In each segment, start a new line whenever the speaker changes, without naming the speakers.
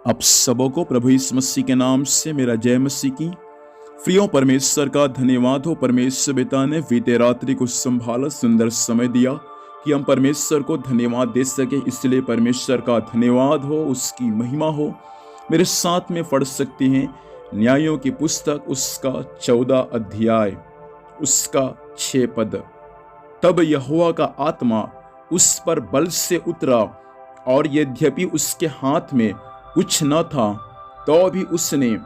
आप सबों को प्रभु यीशु मसीह के नाम से मेरा जय मसीह की। प्रियो, परमेश्वर का धन्यवाद हो। परमेश्वर पिता ने बीते रात्रि को संभाला, सुंदर समय दिया कि हम परमेश्वर को धन्यवाद दे सके। इसलिए परमेश्वर का धन्यवाद हो, उसकी महिमा हो। मेरे साथ में पढ़ सकते हैं न्यायों की पुस्तक उसका 14 अध्याय उसका 6 पद। तब यहोवा का आत्मा उस पर बल से उतरा, और यद्यपि उसके हाथ में कुछ न था तो भी उसने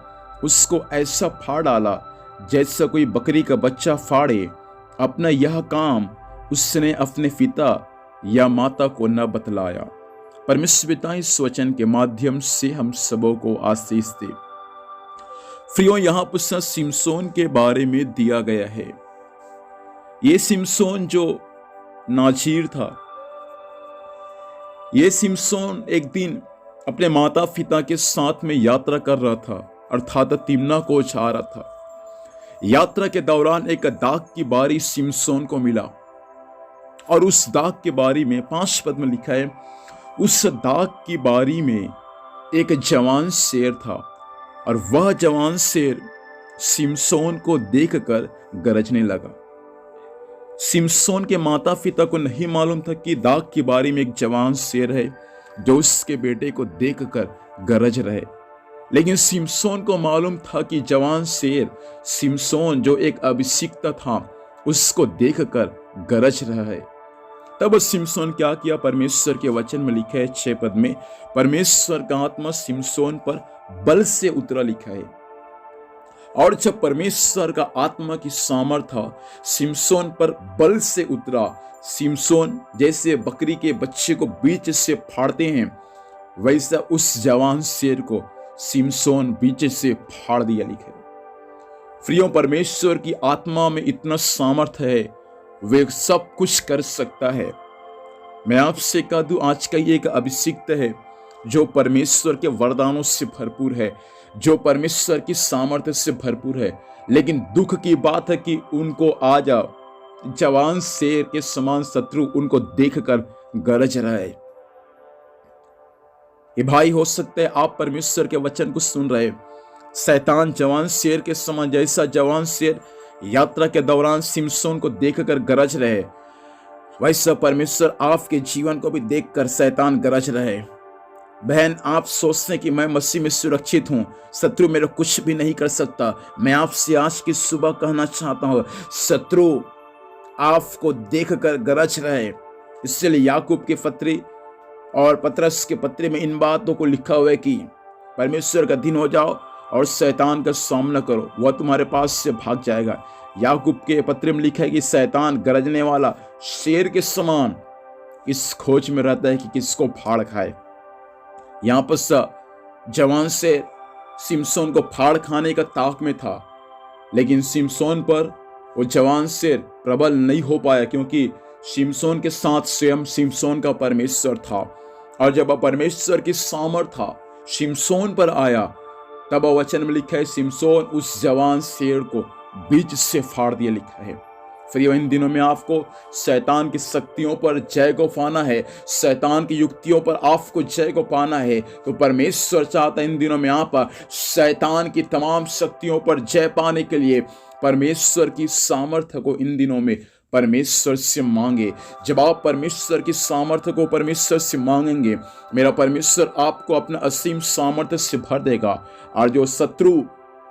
उसको ऐसा फाड़ डाला जैसा कोई बकरी का बच्चा फाड़े। अपना यह काम उसने अपने पिता या माता को न बतलाया। परमेश्वर पिता इस वचन के माध्यम से हम सबों को आशीष दे। प्रियो, यहाँ पुस्तक सिमसोन के बारे में दिया गया है। ये सिमसोन जो नाजीर था, ये सिमसोन एक दिन अपने माता पिता के साथ में यात्रा कर रहा था, अर्थात तिम्ना को जा रहा था। यात्रा के दौरान एक दाग की बारी सिमसोन को मिला, और उस दाग की बारी में 5 पद में लिखा है, उस दाग की बारी में एक जवान शेर था, और वह जवान शेर सिमसोन को देखकर गरजने लगा। सिमसोन के माता पिता को नहीं मालूम था कि दाग की बारी में एक जवान शेर है जो उसके बेटे को देखकर गरज रहे, लेकिन सिमसोन को मालूम था कि जवान शेर सिमसोन जो एक अभिषिक्त था उसको देखकर गरज रहा है। तब सिमसोन क्या किया? परमेश्वर के वचन में लिखा है 6 पद में, परमेश्वर का आत्मा सिमसोन पर बल से उतरा लिखा है। और जब परमेश्वर का आत्मा की सामर्थ्य सिमसोन पर बल से उतरा, सिमसोन जैसे बकरी के बच्चे को बीच से फाड़ते हैं, वैसा उस जवान शेर को सिमसोन बीच से फाड़ दिया लिखे। प्रियो, परमेश्वर की आत्मा में इतना सामर्थ्य है, वे सब कुछ कर सकता है। मैं आपसे कह दूं, आज का ये एक अभिषिक्त है जो परमेश्वर के वरदानों से भरपूर है, जो परमेश्वर की सामर्थ्य से भरपूर है। लेकिन दुख की बात है कि उनको आज जवान शेर के समान शत्रु उनको देखकर गरज रहा है। ये भाई, हो सकता है आप परमेश्वर के वचन को सुन रहे, शैतान जवान शेर के समान, जैसा जवान शेर यात्रा के दौरान सिमसोन को देखकर गरज रहे, वैसा परमेश्वर आपके जीवन को भी देखकर शैतान गरज रहे। बहन, आप सोचते हैं कि मैं मसीह में सुरक्षित हूं, शत्रु मेरा कुछ भी नहीं कर सकता। मैं आपसे आज की सुबह कहना चाहता हूं, शत्रु आपको देखकर गरज रहे। इसलिए याकूब के पत्री और पतरस के पत्री में इन बातों को लिखा हुआ है कि परमेश्वर का दिन हो जाओ और शैतान का सामना करो, वह तुम्हारे पास से भाग जाएगा। याकूब के पत्र में लिखा है कि शैतान गरजने वाला शेर के समान इस खोज में रहता है कि किसको फाड़ खाए। यहाँ पर जवान से सिमसोन को फाड़ खाने का ताक में था, लेकिन सिमसोन पर वो जवान शेर प्रबल नहीं हो पाया, क्योंकि सिमसोन के साथ स्वयं सिमसोन का परमेश्वर था। और जब परमेश्वर की सामर्थ्य सिमसोन पर आया, तब वचन में लिखा है, सिमसोन उस जवान शेर को बीच से फाड़ दिया लिखा है। फिर इन दिनों में आपको शैतान की शक्तियों पर जय को पाना है, शैतान की युक्तियों पर आपको जय को पाना है, तो परमेश्वर चाहता है इन दिनों में आप शैतान की तमाम शक्तियों पर जय पाने के लिए परमेश्वर की सामर्थ्य को इन दिनों में परमेश्वर से मांगे। जब आप परमेश्वर की सामर्थ्य को परमेश्वर से मांगेंगे, मेरा परमेश्वर आपको अपना असीम सामर्थ्य से भर देगा। और जो शत्रु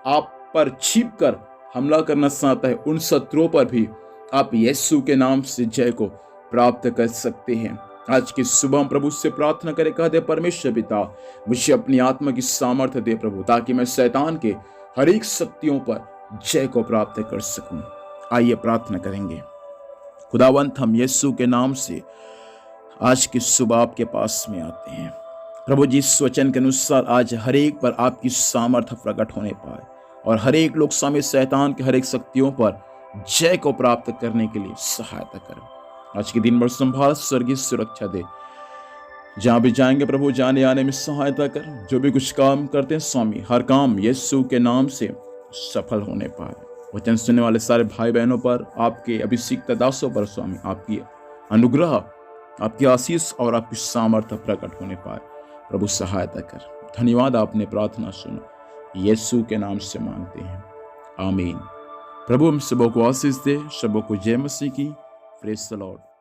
आप पर छिप कर हमला करना चाहता है, उन शत्रुओं पर भी आप यीशु के नाम से जय को प्राप्त कर सकते हैं। आज की सुबह हम प्रभु से प्रार्थना करें, कहते परमेश्वर पिता, मुझे अपनी आत्मा की सामर्थ्य दे प्रभु, ताकि मैं शैतान के हर एक शक्तियों पर जय को प्राप्त कर सकूं। आइए प्रार्थना करेंगे। खुदावंत, हम यीशु के नाम से आज की सुबह आपके पास में आते हैं प्रभु जी। इस वचन के अनुसार आज हर एक पर आपकी सामर्थ्य प्रकट होने पाए, और हर एक लोग स्वामी शैतान के हर एक शक्तियों पर जय को प्राप्त करने के लिए सहायता करें। आज के दिन भर संभाल, स्वर्गीय सुरक्षा दे, जहां भी जाएंगे प्रभु जाने आने में सहायता कर। जो भी कुछ काम करते हैं स्वामी, हर काम यीशु के नाम से सफल होने पाए। वचन सुनने वाले सारे भाई बहनों पर, आपके अभिषिक्त दासों पर स्वामी, आपकी अनुग्रह, आपकी आशीष और आपकी सामर्थ्य प्रकट होने पाए। प्रभु सहायता कर। धन्यवाद, आपने प्रार्थना सुना, यीशु के नाम से मांगते हैं, आमीन। प्रभु हम सबों को आशीष दे, सबों को जय मसीह की। Praise the Lord.